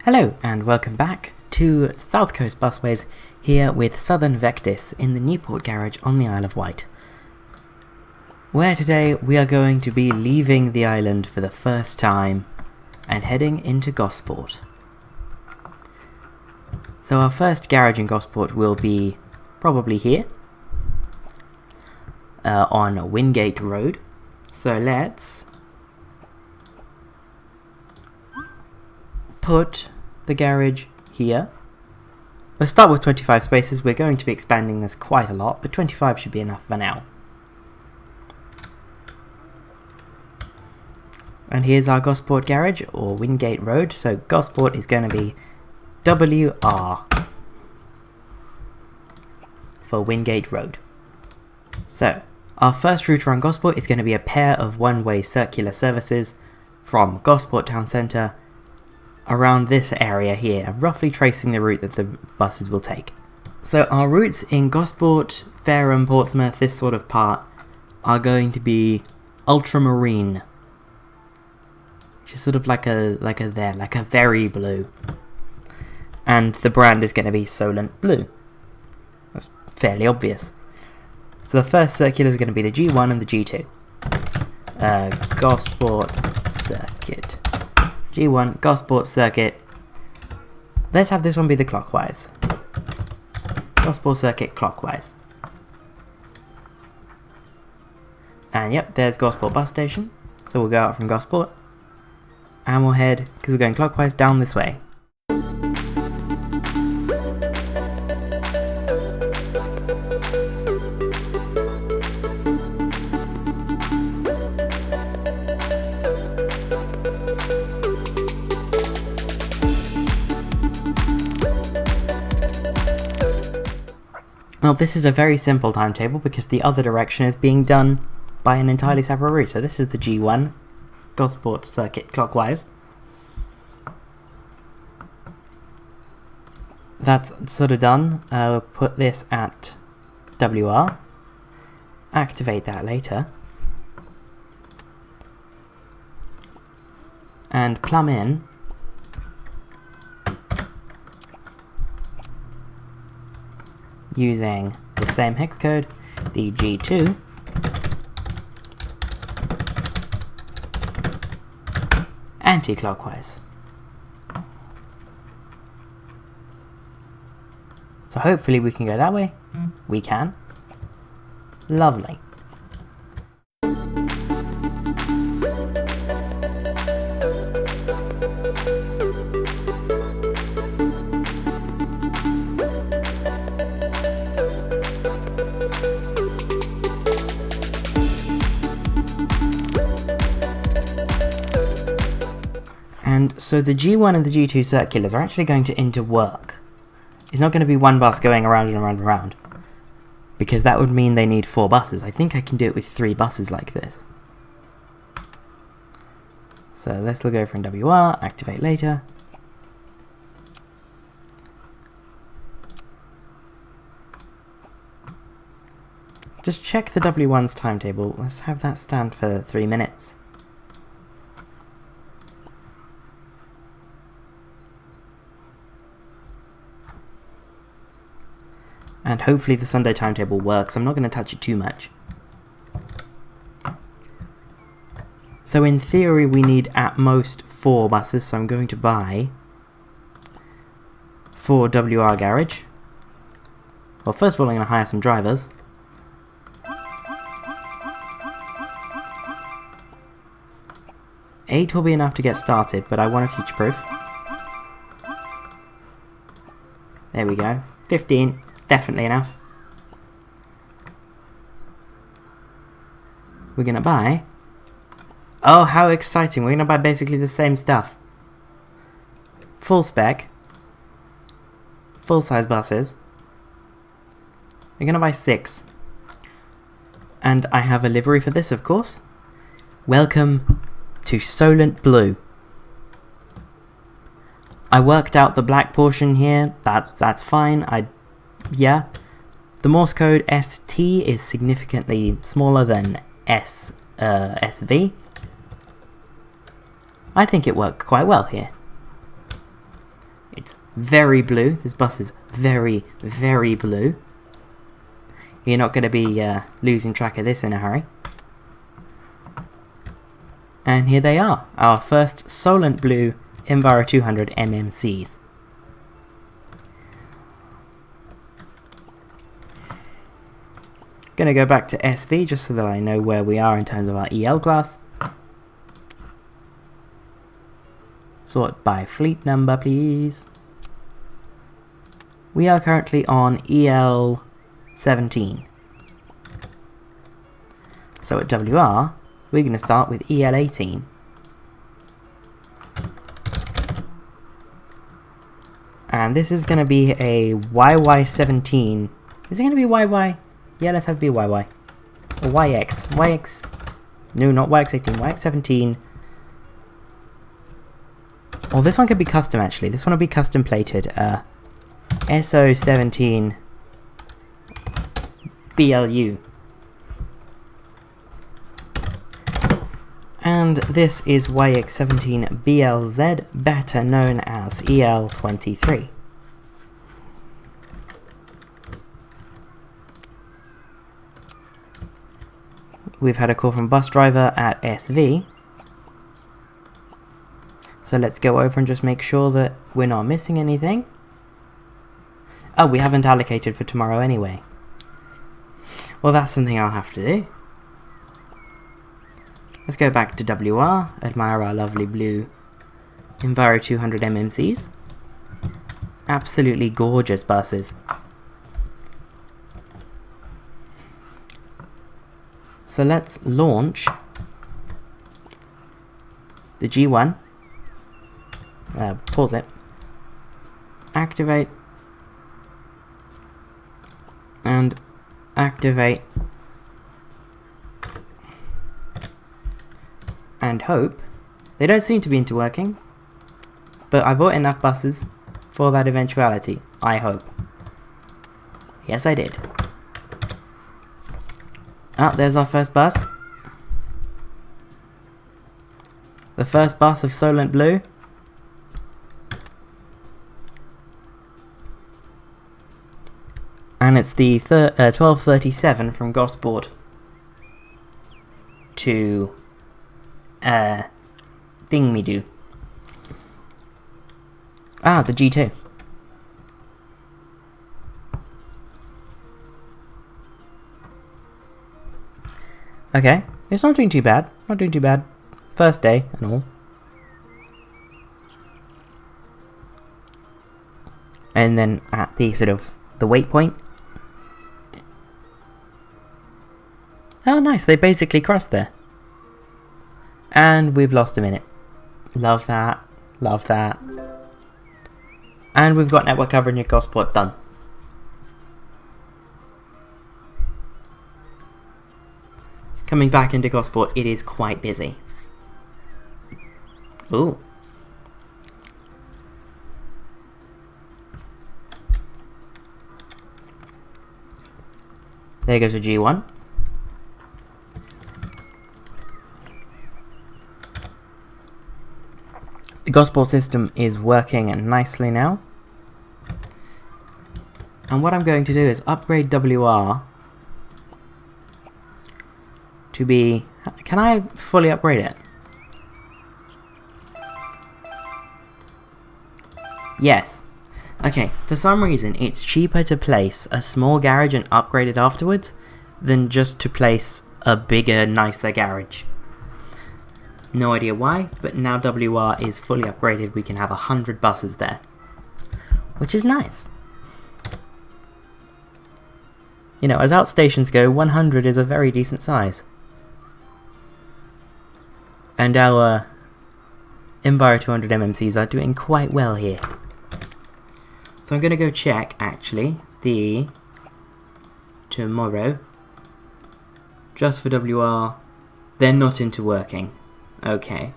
Hello and welcome back to South Coast Busways here with Southern Vectis in the Newport garage on the Isle of Wight, where today we are going to be leaving the island for the first time and heading into Gosport. So our first garage in Gosport will be probably here on Wingate Road. So let's put the garage here. We'll start with 25 spaces. We're going to be expanding this quite a lot, but 25 should be enough for now. And here's our Gosport garage, or Wingate Road. So Gosport is going to be WR for Wingate Road. So our first route around Gosport is going to be a pair of one-way circular services from Gosport Town Centre around this area here, roughly tracing the route that the buses will take. So our routes in Gosport, Fareham, Portsmouth, this sort of part, are going to be ultramarine, which is sort of like a very blue, and the brand is going to be Solent blue. That's fairly obvious. So the first circular is going to be the G1 and the G2. Gosport circuit. G1, Gosport circuit. Let's have this one be the clockwise. Gosport circuit clockwise. And yep, there's Gosport bus station. So we'll go out from Gosport. And we'll head, because we're going clockwise, down this way. Well, this is a very simple timetable because the other direction is being done by an entirely separate route. So this is the G1, Gosport circuit clockwise. That's sort of done. We'll put this at WR, activate that later, and plumb in using the same hex code, the G2, anti-clockwise. So hopefully we can go that way. We can. Lovely. And so the G1 and the G2 circulars are actually going to interwork. It's not going to be one bus going around and around and around, because that would mean they need 4 buses. I think I can do it with 3 buses like this. So let's go from WR, activate later. Just check the W1's timetable. Let's have that stand for 3 minutes. And hopefully the Sunday timetable works. I'm not going to touch it too much. So in theory we need at most 4 buses, so I'm going to buy 4 WR garage. Well, first of all I'm going to hire some drivers. Eight will be enough to get started, but I want to future-proof. There we go. 15. Definitely enough. We're gonna buy... Oh, how exciting. We're gonna buy basically the same stuff. Full spec. Full size buses. We're gonna buy 6. And I have a livery for this, of course. Welcome to Solent Blue. I worked out the black portion here. That's fine. Yeah, the Morse code ST is significantly smaller than SV. I think it worked quite well here. It's very blue. This bus is very, very blue. You're not going to be losing track of this in a hurry. And here they are, our first Solent Blue Enviro 200 MMCs. Gonna go back to SV just so that I know where we are in terms of our EL class. Sort by fleet number, please. We are currently on EL 17. So at WR, we're going to start with EL 18. And this is going to be a YY17. Is it going to be YY? Yeah, let's have it be YY. Or YX. YX. No, not YX18. YX17. Oh, this one could be custom actually. This one will be custom plated. SO17 BLU. And this is YX17 BLZ, better known as EL23. We've had a call from bus driver at SV. So let's go over and just make sure that we're not missing anything. Oh, we haven't allocated for tomorrow anyway. Well, that's something I'll have to do. Let's go back to WR, admire our lovely blue Enviro 200 MMCs. Absolutely gorgeous buses. So let's launch the G1. Pause it. Activate. And activate. And hope. They don't seem to be interworking, but I bought enough buses for that eventuality, I hope. Yes, I did. Ah, there's our first bus. The first bus of Solent Blue. And it's the 1237 from Gosport to Thingmedoo. Ah, the G2. Okay, it's not doing too bad. Not doing too bad. First day and all. And then at the sort of the waypoint. Oh, nice. They basically crossed there. And we've lost a minute. Love that. Love that. And we've got network coverage at Gosport done. Coming back into Gosport, it is quite busy. Ooh. There goes a G1. The Gosport system is working nicely now. And what I'm going to do is upgrade WR to be... Can I fully upgrade it? Yes. Okay, for some reason it's cheaper to place a small garage and upgrade it afterwards than just to place a bigger, nicer garage. No idea why, but now WR is fully upgraded, we can have 100 buses there. Which is nice. You know, as outstations go, 100 is a very decent size. And our Enviro 200 MMCs are doing quite well here. So I'm going to go check, actually, the tomorrow. Just for WR, they're not interworking. Okay.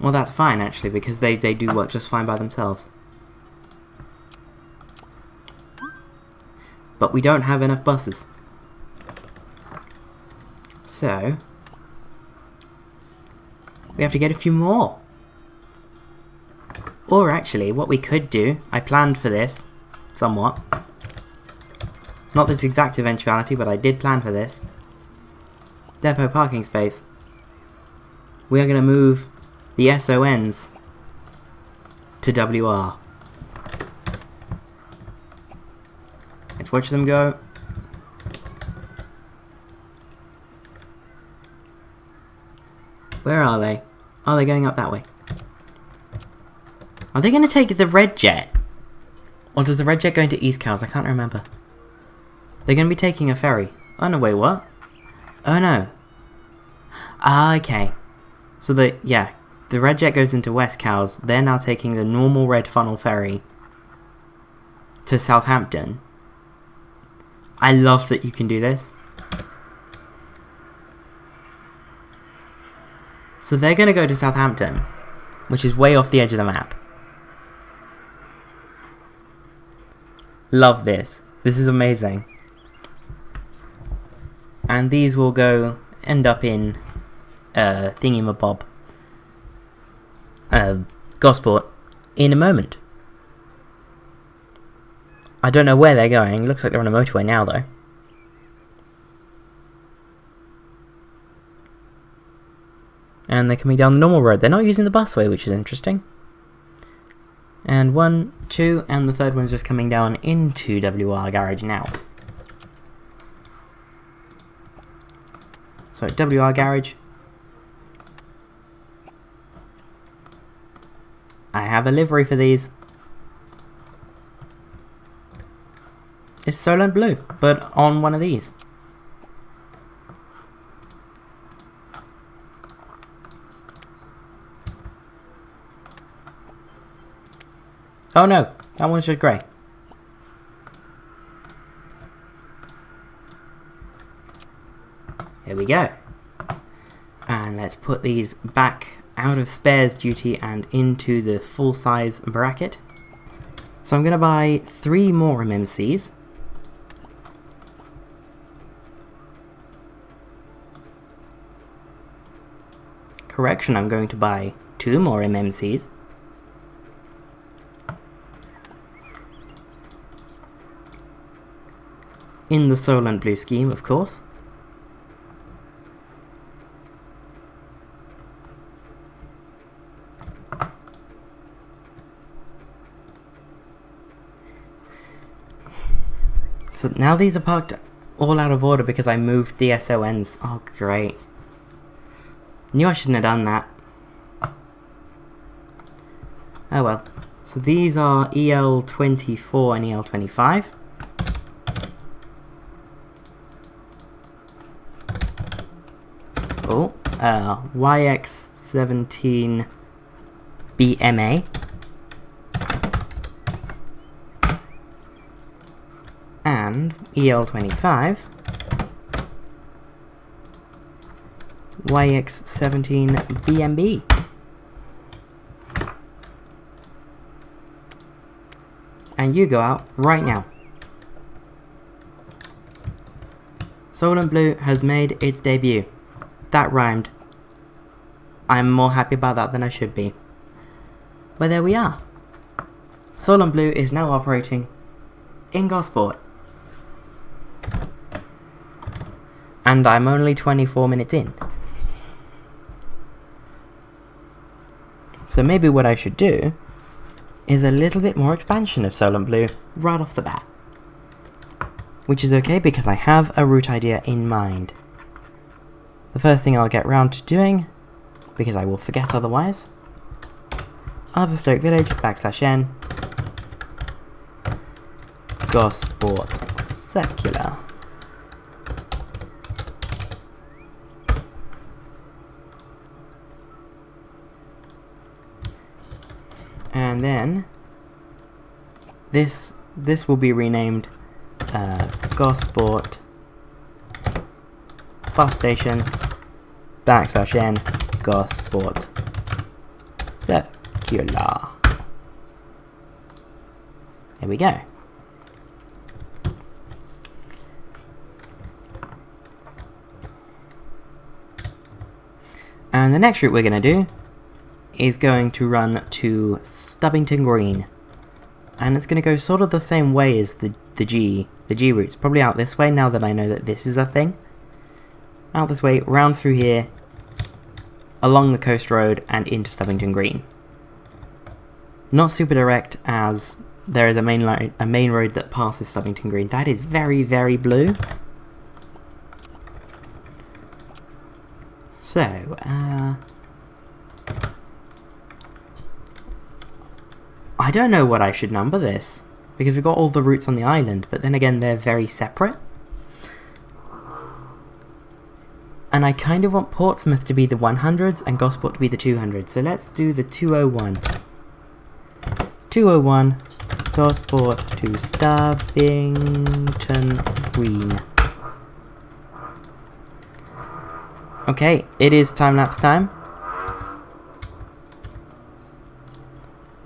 Well, that's fine, actually, because they do work just fine by themselves. But we don't have enough buses. So we have to get a few more. Or actually, what we could do, I planned for this, somewhat. Not this exact eventuality, but I did plan for this. Depot parking space. We are going to move the SONs to WR. Let's watch them go. Where are they? Are they going up that way? Are they going to take the red jet? Or does the red jet go into East Cows? I can't remember. They're going to be taking a ferry. Oh no, wait, what? Oh no. Ah, okay. So the red jet goes into West Cows. They're now taking the normal red funnel ferry to Southampton. I love that you can do this. So they're going to go to Southampton, which is way off the edge of the map. Love this. This is amazing. And these will end up in thingamabob, Gosport, in a moment. I don't know where they're going. Looks like they're on a motorway now, though. And they're coming down the normal road. They're not using the busway, which is interesting. And 1, 2, and the third one's just coming down into WR garage now. So WR garage. I have a livery for these. It's Solent blue, but on one of these. Oh no, that one's just grey. There we go. And let's put these back out of spares duty and into the full size bracket. So I'm going to buy 3 more MMCs. Correction, I'm going to buy 2 more MMCs. In the Solent blue scheme, of course. So now these are parked all out of order because I moved the SONs. Oh, great. Knew I shouldn't have done that. Oh well. So these are EL24 and EL25. Oh, YX17 BMA. And EL25 YX17 BMB. And you go out right now. Solent Blue has made its debut. That rhymed. I'm more happy about that than I should be. But there we are. Solent Blue is now operating in Gosport. And I'm only 24 minutes in. So maybe what I should do is a little bit more expansion of Solent Blue right off the bat. Which is okay because I have a route idea in mind. The first thing I'll get round to doing, because I will forget otherwise, Arverstoke Village, /n, Gosport Circular. And then this will be renamed Gosport Bus Station /n Gosport Circular. There we go. And the next route we're going to do is going to run to Stubbington Green. And it's going to go sort of the same way as the G routes. Probably out this way now that I know that this is a thing. Out this way, round through here, along the coast road and into Stubbington Green. Not super direct, as there is a main road that passes Stubbington Green. That is very, very blue. So, I don't know what I should number this, because we've got all the routes on the island, but then again they're very separate. And I kind of want Portsmouth to be the 100s and Gosport to be the 200s, so let's do the 201. 201, Gosport to Stubbington Green. Okay, it is time-lapse time.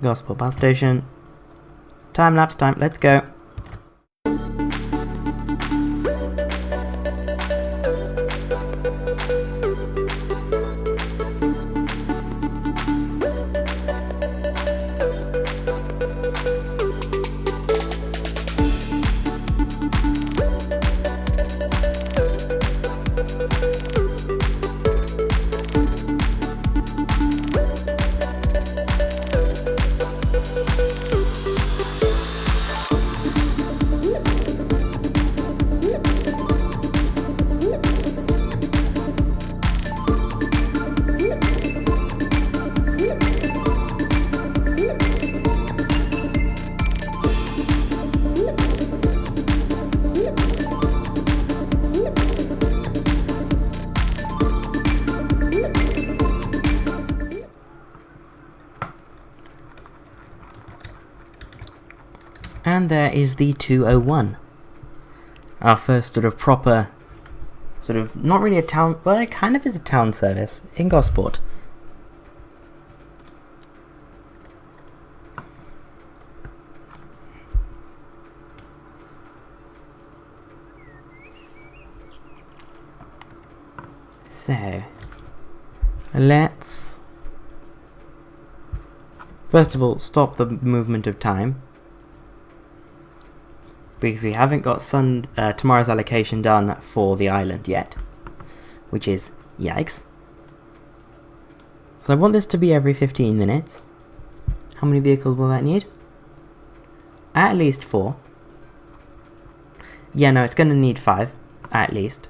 Gosport bus station. Time-lapse time, let's go. And there is the 201. Our first sort of proper, not really a town, well it kind of is a town service in Gosport. So, let's first of all stop the movement of time, because we haven't got tomorrow's allocation done for the island yet, which is yikes. So I want this to be every 15 minutes. How many vehicles will that need? At least 4. Yeah, no, it's going to need 5, at least.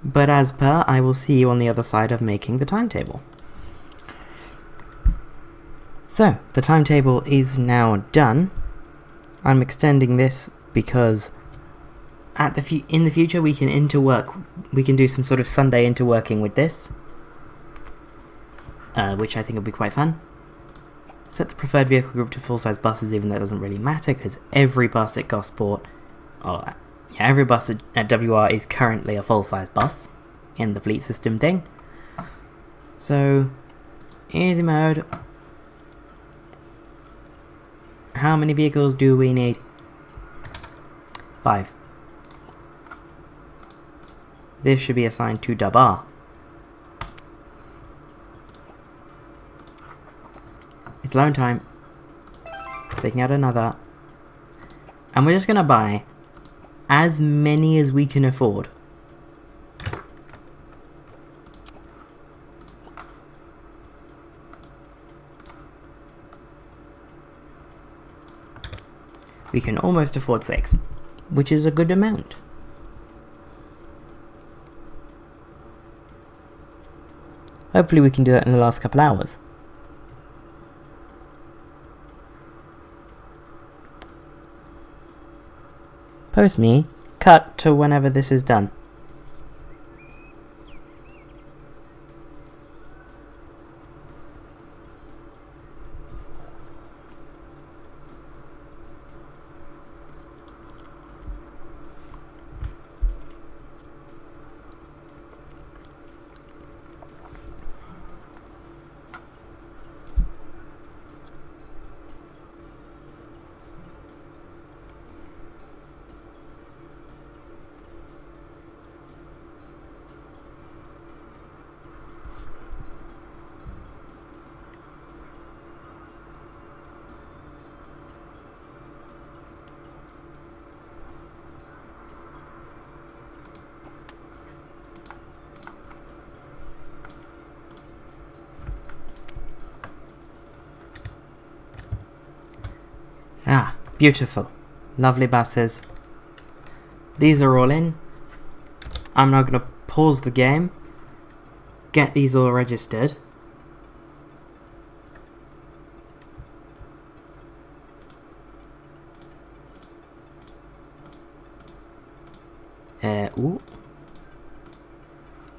But as per, I will see you on the other side of making the timetable. So, the timetable is now done. I'm extending this because in the future we can interwork. We can do some sort of Sunday interworking with this, which I think will be quite fun. Set the preferred vehicle group to full-size buses, even though it doesn't really matter because every bus at Gosport, every bus at WR is currently a full-size bus in the fleet system thing. So, easy mode. How many vehicles do we need? 5. This should be assigned to WR. It's loan time. Taking out another. And we're just going to buy as many as we can afford. We can almost afford 6, which is a good amount. Hopefully we can do that in the last couple hours. Post me, cut to whenever this is done. Beautiful. Lovely buses. These are all in. I'm now going to pause the game, get these all registered. Ooh.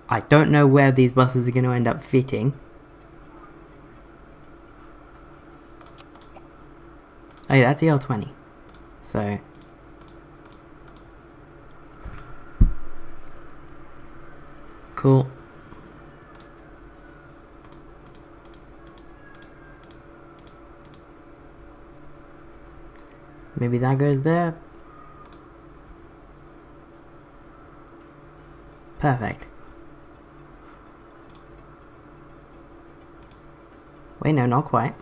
I don't know where these buses are going to end up fitting. Oh yeah, that's EL20. So... cool. Maybe that goes there. Perfect. Wait, no, not quite.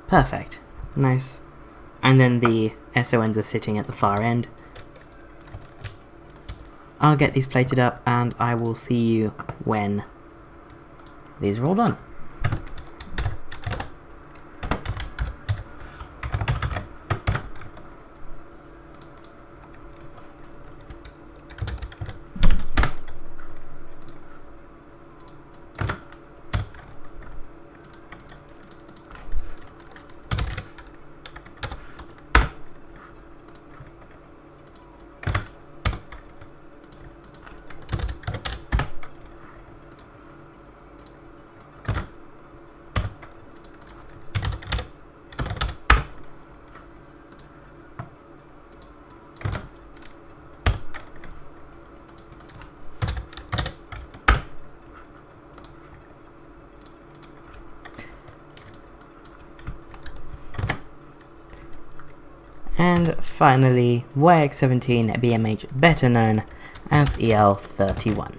Perfect. Nice. And then the SONs are sitting at the far end. I'll get these plated up and I will see you when these are all done. And finally, YX17 BMH, better known as EL31.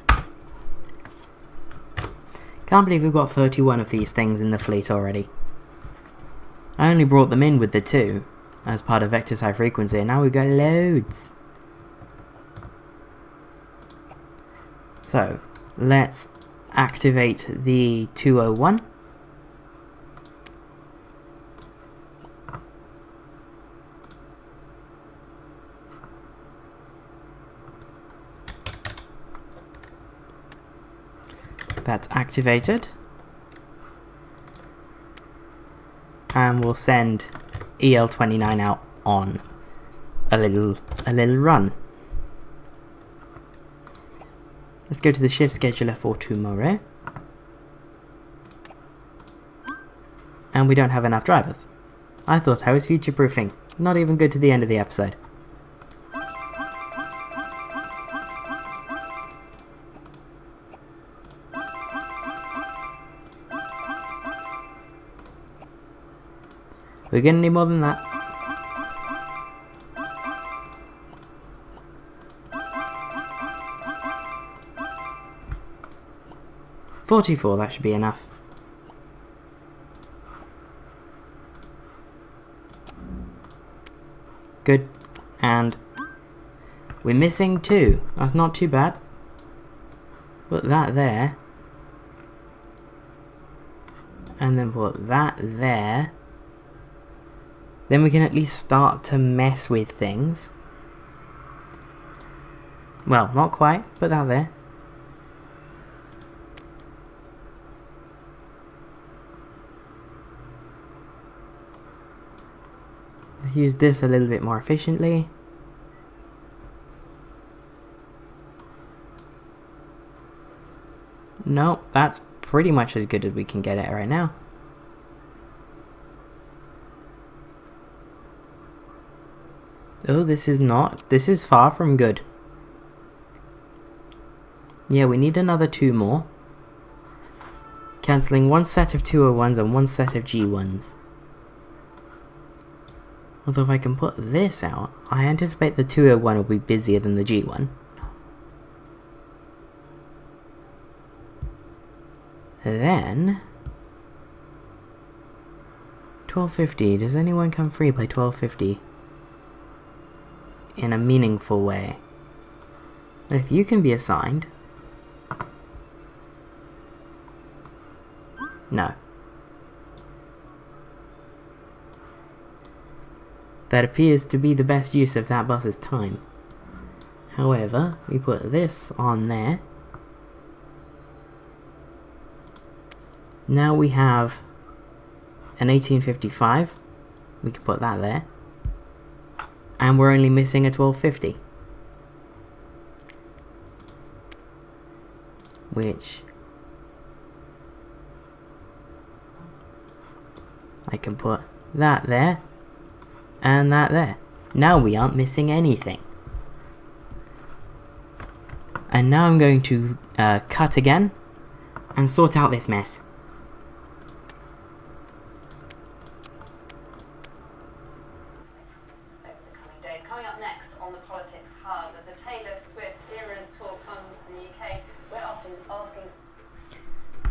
Can't believe we've got 31 of these things in the fleet already. I only brought them in with the 2 as part of Vector's High Frequency, and now we've got loads. So, let's activate the 201. That's activated, and we'll send EL29 out on a little run. Let's go to the shift scheduler for tomorrow, and we don't have enough drivers. I thought I was future-proofing. Not even good to the end of the episode. We're gonna need more than that. $44, that should be enough. Good. And we're missing 2. That's not too bad. Put that there. And then put that there. Then we can at least start to mess with things. Well, not quite. Put that there. Let's use this a little bit more efficiently. Nope, that's pretty much as good as we can get it right now. Oh, this is far from good. Yeah, we need another 2 more. Cancelling 1 set of 201s and 1 set of G1s. Although if I can put this out, I anticipate the 201 will be busier than the G1. Then... 1250, does anyone come free by 1250? In a meaningful way. But if you can be assigned, No. That appears to be the best use of that bus's time. However, we put this on there. Now we have an 1855. We can put that there. And we're only missing a 1250. Which I can put that there and that there. Now we aren't missing anything. And now I'm going to cut again and sort out this mess. Coming up next on the Politics Hub, as a Taylor Swift Eras tour comes to the UK, we're often asking...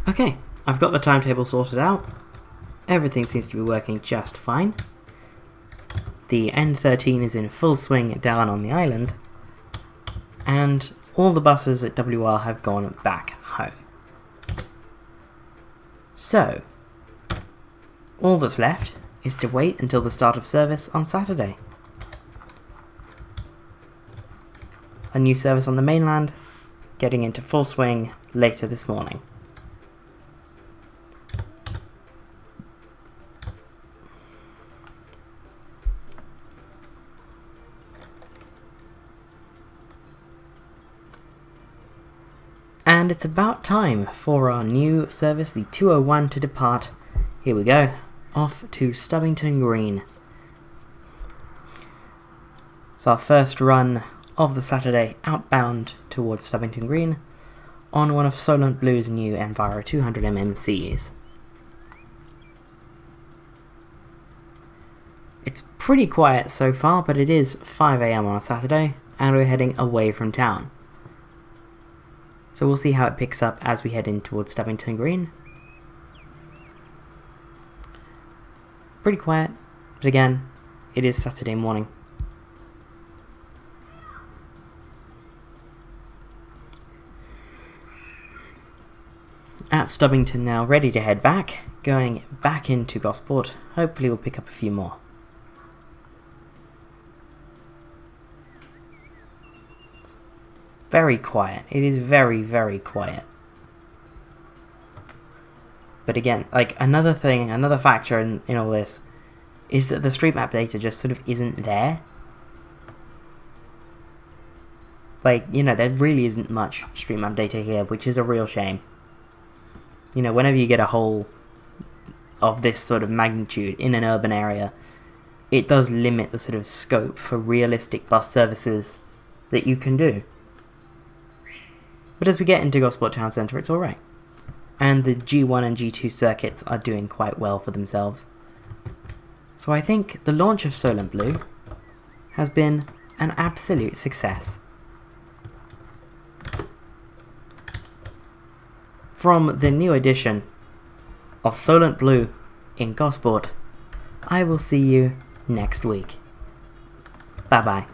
Okay, I've got the timetable sorted out. Everything seems to be working just fine. The N13 is in full swing down on the island, and all the buses at WR have gone back home. So, all that's left is to wait until the start of service on Saturday. A new service on the mainland, getting into full swing later this morning. And it's about time for our new service, the 201, to depart. Here we go, off to Stubbington Green. It's our first run of the Saturday outbound towards Stubbington Green on one of Solent Blue's new Enviro 200mmCs. It's pretty quiet so far, but it is 5 AM on a Saturday and we're heading away from town. So we'll see how it picks up as we head in towards Stubbington Green. Pretty quiet, but again, it is Saturday morning. At Stubbington now, ready to head back, going back into Gosport. Hopefully we'll pick up a few more. Very quiet. It is very, very quiet. But again, like another thing, another factor in all this is that the street map data just sort of isn't there. Like, you know, there really isn't much street map data here, which is a real shame. You know, whenever you get a hole of this sort of magnitude in an urban area, it does limit the sort of scope for realistic bus services that you can do. But as we get into Gosport Town Centre, it's alright. And the G1 and G2 circuits are doing quite well for themselves. So I think the launch of Solent Blue has been an absolute success. From the new edition of Solent Blue in Gosport, I will see you next week. Bye bye.